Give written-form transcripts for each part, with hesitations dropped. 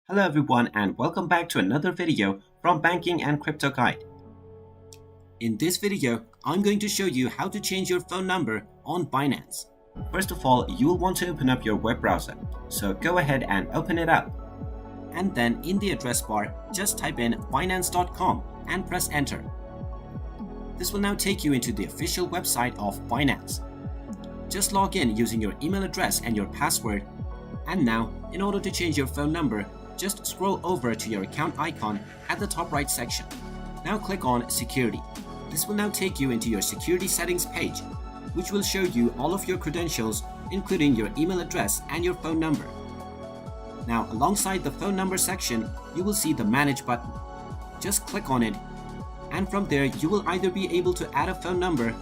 Hello everyone and welcome back to another video from Banking and Crypto Guide. In this video, I'm going to show you how to change your phone number on Binance. First of all, you'll want to open up your web browser. So go ahead and open it up. And then in the address bar, just type in binance.com and press enter. This will now take you into the official website of Binance. Just log in using your email address and your password. And now, in order to change your phone number, just scroll over to your account icon at the top right section. Now click on Security. This will now take you into your security settings page, which will show you all of your credentials, including your email address and your phone number. Now, alongside the phone number section, you will see the Manage button. Just click on it, and from there you will either be able to add a phone number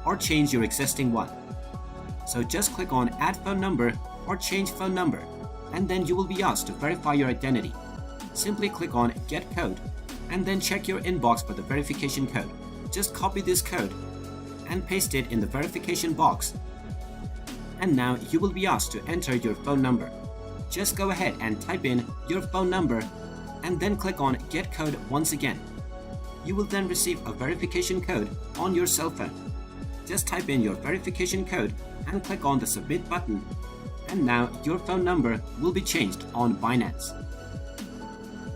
or change your existing one. So just click on Add Phone Number or Change Phone Number, and then you will be asked to verify your identity. Simply click on Get Code and then check your inbox for the verification code. Just copy this code and paste it in the verification box. And now you will be asked to enter your phone number. Just go ahead and type in your phone number and then click on Get Code once again. You will then receive a verification code on your cell phone. Just type in your verification code and click on the Submit button. And now your phone number will be changed on Binance.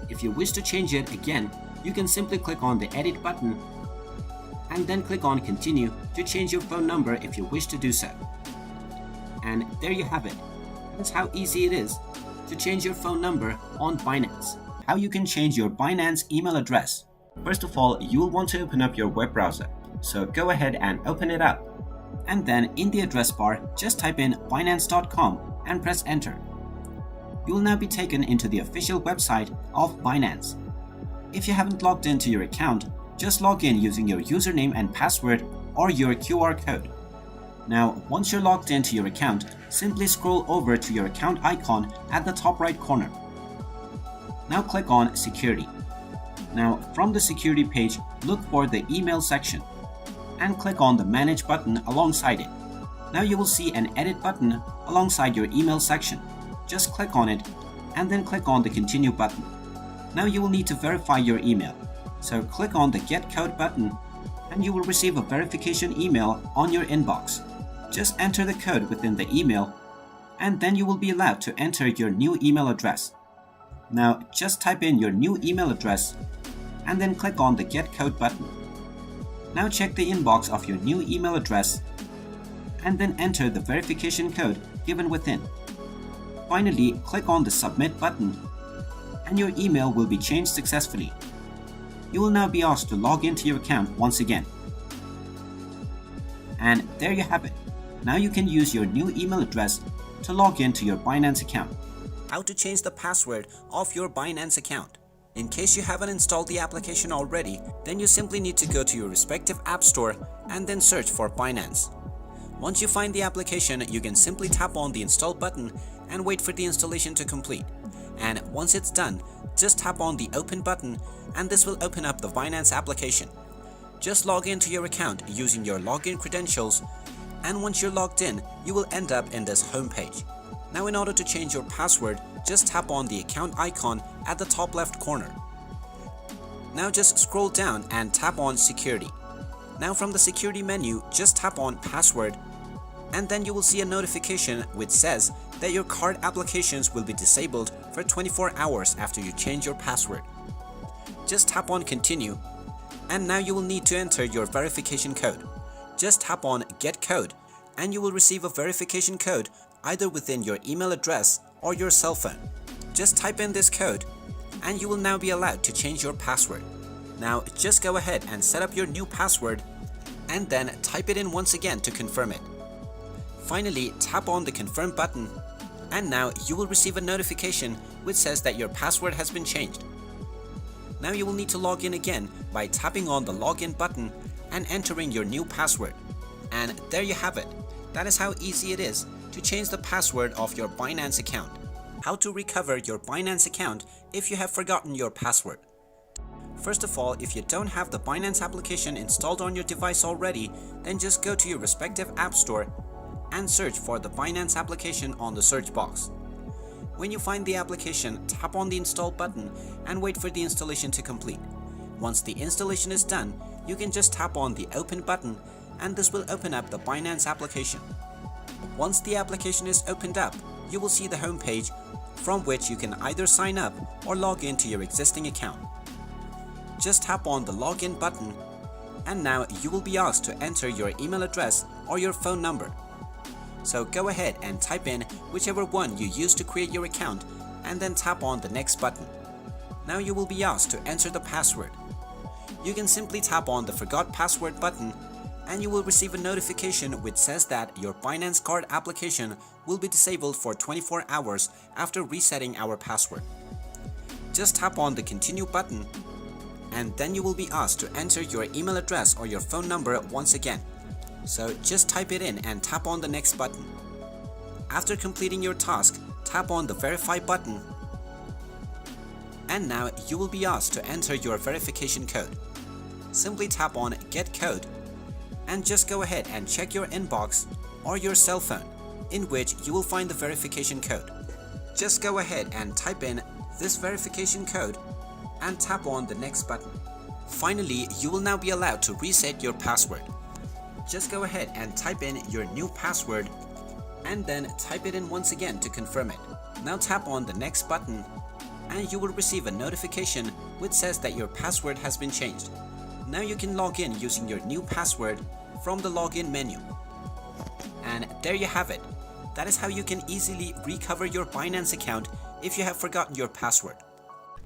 If you wish to change it again, you can simply click on the Edit button and then click on Continue to change your phone number if you wish to do so. And there you have it. That's how easy it is to change your phone number on Binance. How you can change your Binance email address. First of all, you will want to open up your web browser. So go ahead and open it up. And then in the address bar, just type in binance.com and press enter. You will now be taken into the official website of Binance. If you haven't logged into your account, just log in using your username and password or your QR code. Now, once you're logged into your account, simply scroll over to your account icon at the top right corner. Now click on Security. Now, from the security page, look for the email section and click on the Manage button alongside it. Now you will see an Edit button alongside your email section. Just click on it and then click on the Continue button. Now you will need to verify your email. So click on the Get Code button and you will receive a verification email on your inbox. Just enter the code within the email and then you will be allowed to enter your new email address. Now just type in your new email address and then click on the Get Code button. Now check the inbox of your new email address and then enter the verification code given within. Finally, click on the Submit button and your email will be changed successfully. You will now be asked to log into your account once again. And there you have it. Now you can use your new email address to log into your Binance account. How to change the password of your Binance account. In case you haven't installed the application already, then you simply need to go to your respective app store and then search for Binance. Once you find the application, you can simply tap on the Install button and wait for the installation to complete. And once it's done, just tap on the Open button and this will open up the Binance application. Just log into your account using your login credentials, and once you're logged in, you will end up in this home page. Now, in order to change your password, just tap on the account icon at the top left corner. Now just scroll down and tap on Security. Now from the security menu, just tap on Password, and then you will see a notification which says that your card applications will be disabled for 24 hours after you change your password. Just tap on Continue, and now you will need to enter your verification code. Just tap on Get Code, and you will receive a verification code either within your email address or your cell phone. Just type in this code and you will now be allowed to change your password. Now just go ahead and set up your new password and then type it in once again to confirm it. Finally, tap on the Confirm button and now you will receive a notification which says that your password has been changed. Now you will need to log in again by tapping on the Login button and entering your new password. And there you have it. That is how easy it is to change the password of your Binance account. How to recover your Binance account if you have forgotten your password. First of all, if you don't have the Binance application installed on your device already, then just go to your respective app store and search for the Binance application on the search box. When you find the application, tap on the Install button and wait for the installation to complete. Once the installation is done, you can just tap on the Open button and this will open up the Binance application. Once the application is opened up, you will see the home page from which you can either sign up or log into your existing account. Just tap on the Login button and now you will be asked to enter your email address or your phone number. So go ahead and type in whichever one you used to create your account and then tap on the Next button. Now you will be asked to enter the password. You can simply tap on the Forgot Password button and you will receive a notification which says that your Binance card application will be disabled for 24 hours after resetting our password. Just tap on the Continue button and then you will be asked to enter your email address or your phone number once again. So just type it in and tap on the Next button. After completing your task, tap on the Verify button and now you will be asked to enter your verification code. Simply tap on Get Code and just go ahead and check your inbox or your cell phone in which you will find the verification code. Just go ahead and type in this verification code and tap on the Next button. Finally, you will now be allowed to reset your password. Just go ahead and type in your new password and then type it in once again to confirm it. Now tap on the Next button and you will receive a notification which says that your password has been changed. Now you can log in using your new password from the login menu. And there you have it. That is how you can easily recover your Binance account if you have forgotten your password.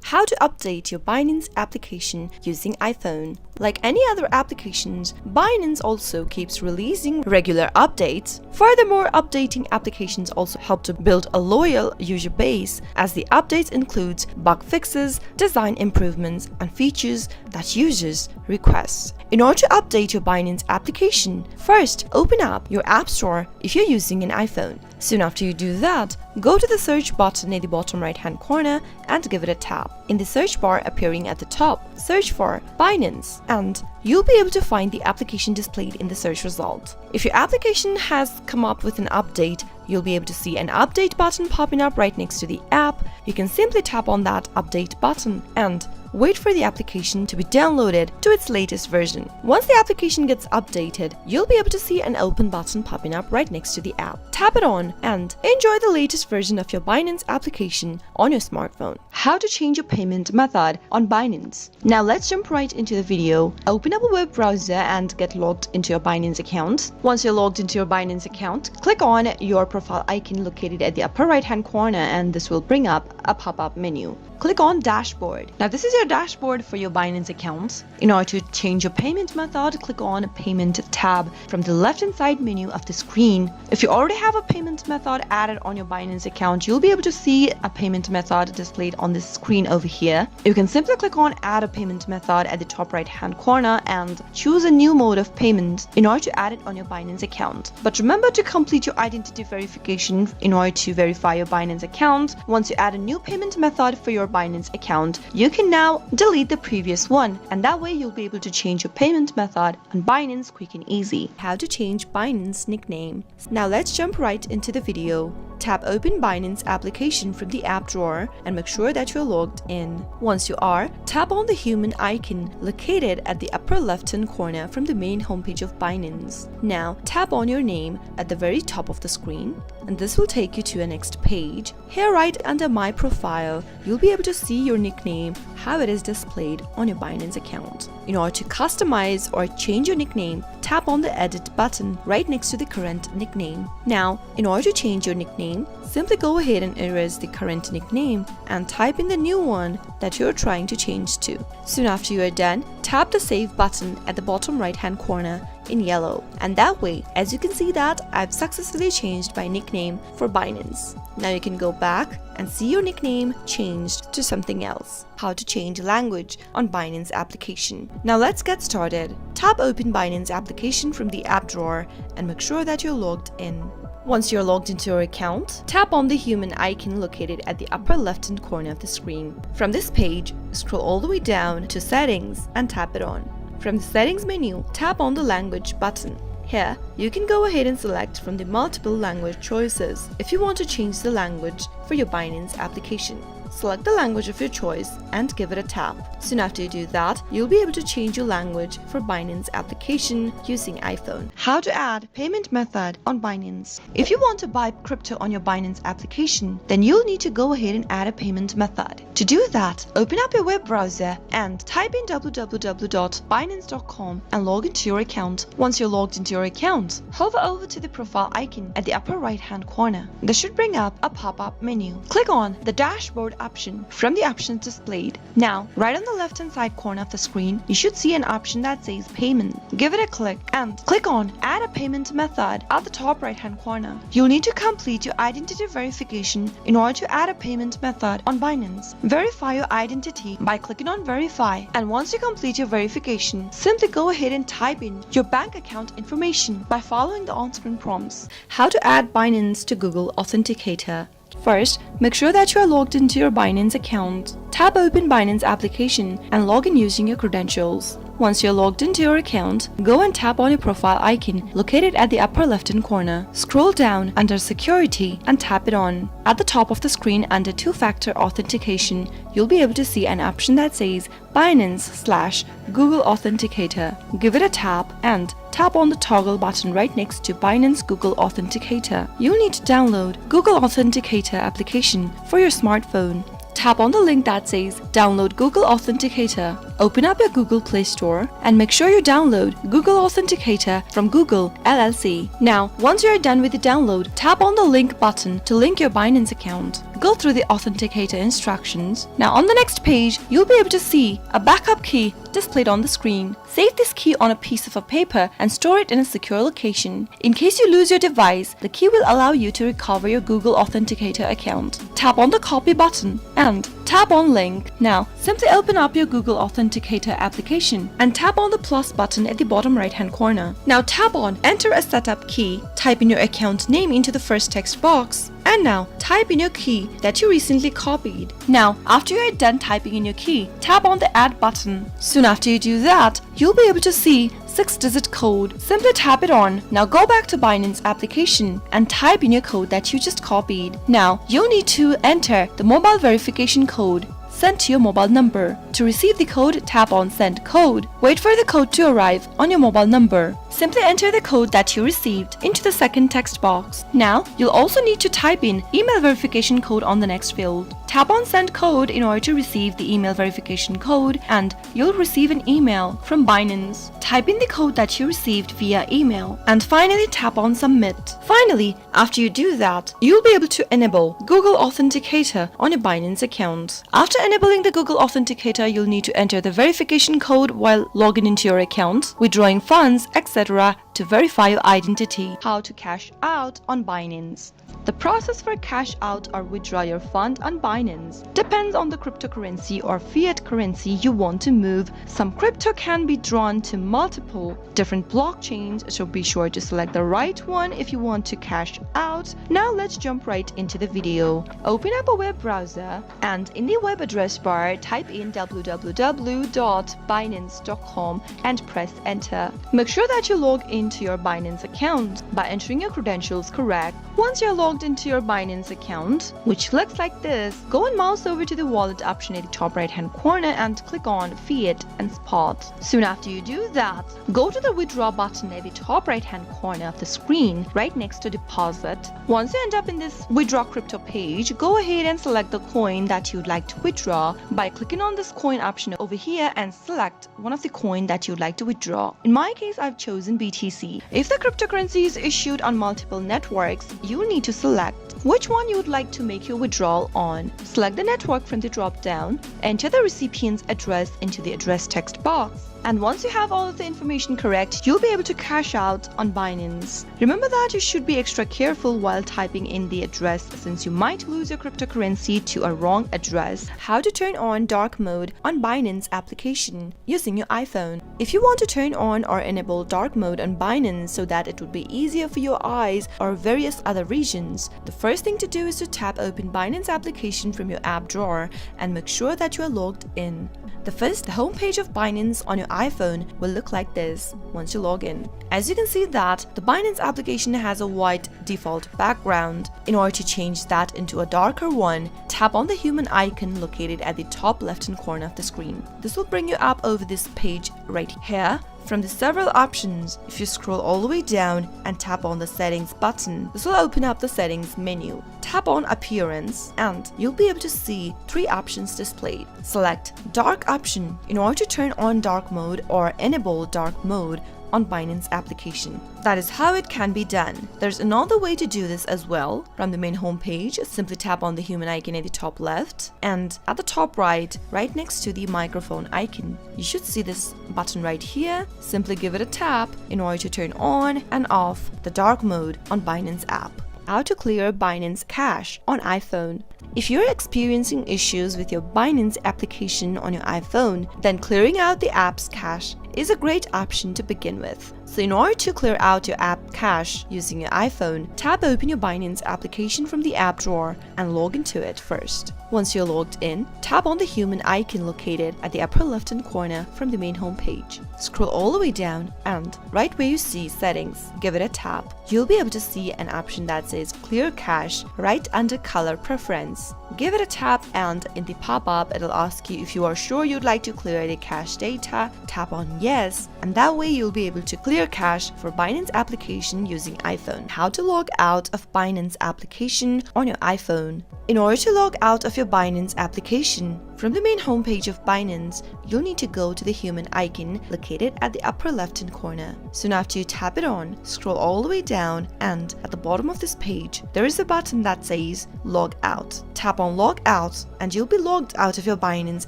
How to update your Binance application using iPhone. Like any other applications, Binance also keeps releasing regular updates. Furthermore, updating applications also help to build a loyal user base, as the updates include bug fixes, design improvements, and features that users request. In order to update your Binance application, first open up your App Store if you're using an iPhone. Soon after you do that, go to the search button near the bottom right-hand corner and give it a tap. In the search bar appearing at the top, search for Binance and you'll be able to find the application displayed in the search result. If your application has come up with an update, you'll be able to see an update button popping up right next to the app. You can simply tap on that update button and wait for the application to be downloaded to its latest version. Once the application gets updated, you'll be able to see an open button popping up right next to the app. Tap it on and enjoy the latest version of your Binance application on your smartphone. How to change your payment method on Binance. Now let's jump right into the video. Open up a web browser and get logged into your Binance account. Once you're logged into your Binance account, click on your profile icon located at the upper right hand corner and this will bring up a pop-up menu. Click on Dashboard. Now this is your dashboard for your Binance account. In order to change your payment method, click on Payment tab from the left-hand side menu of the screen. If you already have a payment method added on your Binance account, you'll be able to see a payment method displayed on this screen over here. You can simply click on Add a payment method at the top right-hand corner and choose a new mode of payment in order to add it on your Binance account. But remember to complete your identity verification in order to verify your Binance account. Once you add a new payment method for your Binance account, you can now delete the previous one, and that way you'll be able to change your payment method on Binance quick and easy. How to change Binance nickname. Now let's jump right into the video. Tap Open Binance application from the app drawer and make sure that you're logged in. Once you are, tap on the human icon located at the upper left-hand corner from the main homepage of Binance. Now tap on your name at the very top of the screen and this will take you to a next page. Here right under My Profile, you'll be able to see your nickname, how it is displayed on your Binance account. In order to customize or change your nickname, tap on the Edit button right next to the current nickname. Now, in order to change your nickname, simply go ahead and erase the current nickname and type in the new one that you're trying to change to. Soon after you are done, tap the Save button at the bottom right-hand corner in yellow, and that way, as you can see that I've successfully changed my nickname for Binance. Now you can go back and see your nickname changed to something else. How to change language on Binance application. Now let's get started. Tap Open Binance application from the app drawer and make sure that you're logged in. Once you're logged into your account, tap on the human icon located at the upper left-hand corner of the screen. From this page, scroll all the way down to Settings and tap it on. From the Settings menu, tap on the Language button. Here, you can go ahead and select from the multiple language choices if you want to change the language for your Binance application. Select the language of your choice and give it a tap. Soon after you do that, you'll be able to change your language for Binance application using iPhone. How to add payment method on Binance. If you want to buy crypto on your Binance application, then you'll need to go ahead and add a payment method. To do that, open up your web browser and type in www.binance.com and log into your account. Once you're logged into your account, hover over to the profile icon at the upper right hand corner. This should bring up a pop-up menu. Click on the dashboard option from the options displayed. Now, right on the left hand side corner of the screen, you should see an option that says payment. Give it a click and click on add a payment method at the top right hand corner. You'll need to complete your identity verification in order to add a payment method on Binance. Verify your identity by clicking on verify, and once you complete your verification, simply go ahead and type in your bank account information by following the on-screen prompts. How to add Binance to Google Authenticator. First, make sure that you are logged into your Binance account. Tap Open Binance application and log in using your credentials. Once you're logged into your account, go and tap on your profile icon located at the upper left-hand corner. Scroll down under Security and tap it on. At the top of the screen under Two-Factor Authentication, you'll be able to see an option that says Binance/Google Authenticator. Give it a tap and tap on the toggle button right next to Binance Google Authenticator. You'll need to download Google Authenticator application for your smartphone. Tap on the link that says Download Google Authenticator. Open up your Google Play Store and make sure you download Google Authenticator from Google LLC. Now, once you are done with the download, tap on the link button to link your Binance account. Go through the Authenticator instructions. Now, on the next page, you'll be able to see a backup key displayed on the screen. Save this key on a piece of paper and store it in a secure location. In case you lose your device, the key will allow you to recover your Google Authenticator account. Tap on the copy button and tap on link. Now, simply open up your Google Authenticator application and tap on the plus button at the bottom right hand corner. Now tap on Enter a setup key. Type in your account name into the first text box. And now, type in your key that you recently copied. Now, after you are done typing in your key, tap on the Add button. Soon after you do that, you'll be able to see 6-digit code. Simply tap it on. Now go back to Binance application and type in your code that you just copied. Now, you'll need to enter the mobile verification code sent to your mobile number. To receive the code, tap on Send Code. Wait for the code to arrive on your mobile number. Simply enter the code that you received into the second text box. Now, you'll also need to type in email verification code on the next field. Tap on Send Code in order to receive the email verification code, and you'll receive an email from Binance. Type in the code that you received via email, and finally tap on Submit. Finally, after you do that, you'll be able to enable Google Authenticator on your Binance account. After enabling the Google Authenticator, you'll need to enter the verification code while logging into your account, withdrawing funds, etc. to verify your identity. How to cash out on Binance. The process for cash out or withdraw your fund on Binance depends on the cryptocurrency or fiat currency you want to move. Some crypto can be drawn to multiple different blockchains, so be sure to select the right one if you want to cash out. Now let's jump right into the video. Open up a web browser and in the web address bar type in www.binance.com and press enter. Make sure that you log into your Binance account by entering your credentials correct. Once you're logged into your Binance account, which looks like this, go and mouse over to the wallet option at the top right hand corner and click on Fiat and Spot. Soon after you do that, go to the withdraw button at the top right hand corner of the screen right next to deposit. Once you end up in this withdraw crypto page, go ahead and select the coin that you'd like to withdraw by clicking on this coin option over here and select one of the coin that you'd like to withdraw. In my case, I've chosen BTC. If the cryptocurrency is issued on multiple networks, you'll need to select which one you would like to make your withdrawal on. Select the network from the drop down, enter the recipient's address into the address text box. And once you have all of the information correct, you'll be able to cash out on Binance. Remember that you should be extra careful while typing in the address, since you might lose your cryptocurrency to a wrong address. How to turn on dark mode on Binance application using your iPhone. If you want to turn on or enable dark mode on Binance so that it would be easier for your eyes or various other regions applications, the first thing to do is to tap open Binance application from your app drawer and make sure that you are logged in. The home page of Binance on your iPhone will look like this once you log in. As you can see that the Binance application has a white default background. In order to change that into a darker one, tap on the human icon located at the top left-hand corner of the screen. This will bring you up over this page right here. From the several options, if you scroll all the way down and tap on the settings button, this will open up the settings menu. Tap on appearance and you'll be able to see 3 options displayed. Select dark option in order to turn on dark mode or enable dark mode on Binance application. That is how it can be done. There's another way to do this as well. From the main home page, simply tap on the human icon at the top left and at the top right next to the microphone icon. You should see this button right here. Simply give it a tap in order to turn on and off the dark mode on Binance app. How to clear Binance cache on iPhone. If you're experiencing issues with your Binance application on your iPhone, then clearing out the app's cache is a great option to begin with. So in order to clear out your app cache using your iPhone, tap open your Binance application from the app drawer and log into it first. Once you're logged in, tap on the human icon located at the upper left-hand corner from the main home page. Scroll all the way down and right where you see settings, give it a tap. You'll be able to see an option that says clear cache right under color preference. Give it a tap and in the pop-up it'll ask you if you are sure you'd like to clear the cache data. Tap on yes, and that way you'll be able to clear cache for Binance application using iPhone. How to log out of Binance application on your iPhone. In order to log out of your Binance application, from the main homepage of Binance, you'll need to go to the human icon located at the upper left-hand corner. Soon after you tap it on, scroll all the way down and at the bottom of this page, there is a button that says Log Out. Tap on Log Out and you'll be logged out of your Binance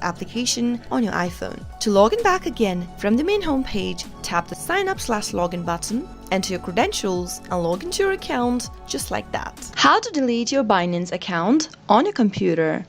application on your iPhone. To log in back again, from the main homepage, tap the Sign Up/Login button, enter your credentials and log into your account just like that. How to delete your Binance account on your computer.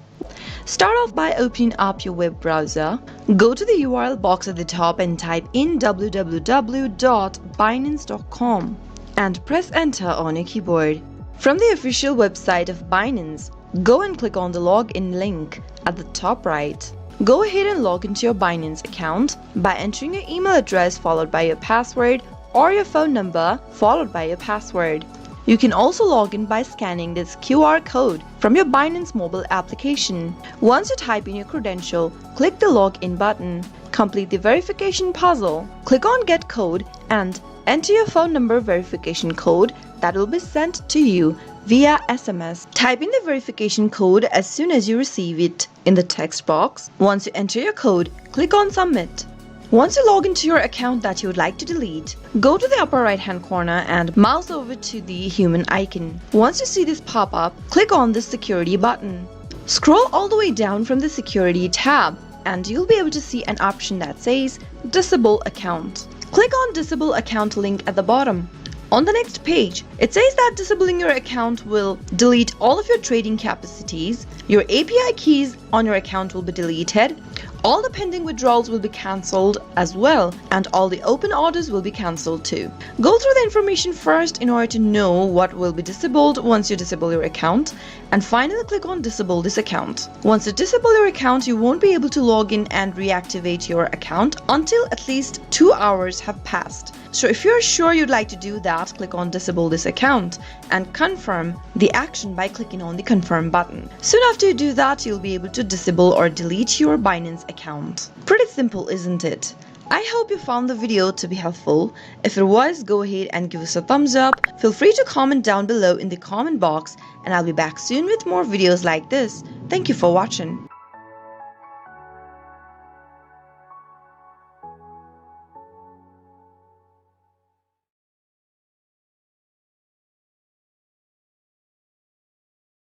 Start off by opening up your web browser. Go to the URL box at the top and type in www.binance.com and press enter on your keyboard. From the official website of Binance, go and click on the login link at the top right. Go ahead and log into your Binance account by entering your email address followed by your password or your phone number followed by your password. You can also log in by scanning this QR code from your Binance mobile application. Once you type in your credential, click the login button. Complete the verification puzzle. Click on Get Code and enter your phone number verification code that will be sent to you via SMS. Type in the verification code as soon as you receive it in the text box. Once you enter your code, click on Submit. Once you log into your account that you would like to delete, go to the upper right hand corner and mouse over to the human icon. Once you see this pop up, click on the security button. Scroll all the way down from the security tab and you'll be able to see an option that says Disable Account. Click on Disable Account link at the bottom. On the next page, it says that disabling your account will delete all of your trading capacities, your API keys on your account will be deleted, all the pending withdrawals will be cancelled as well, and all the open orders will be cancelled too. Go through the information first in order to know what will be disabled once you disable your account, and finally click on Disable this account. Once you disable your account, you won't be able to log in and reactivate your account until at least 2 hours have passed. So if you're sure you'd like to do that, click on Disable this account and confirm the action by clicking on the Confirm button. Soon after you do that, you'll be able to disable or delete your Binance account. Pretty simple, isn't it? I hope you found the video to be helpful. If it was, go ahead and give us a thumbs up. Feel free to comment down below in the comment box and I'll be back soon with more videos like this. Thank you for watching.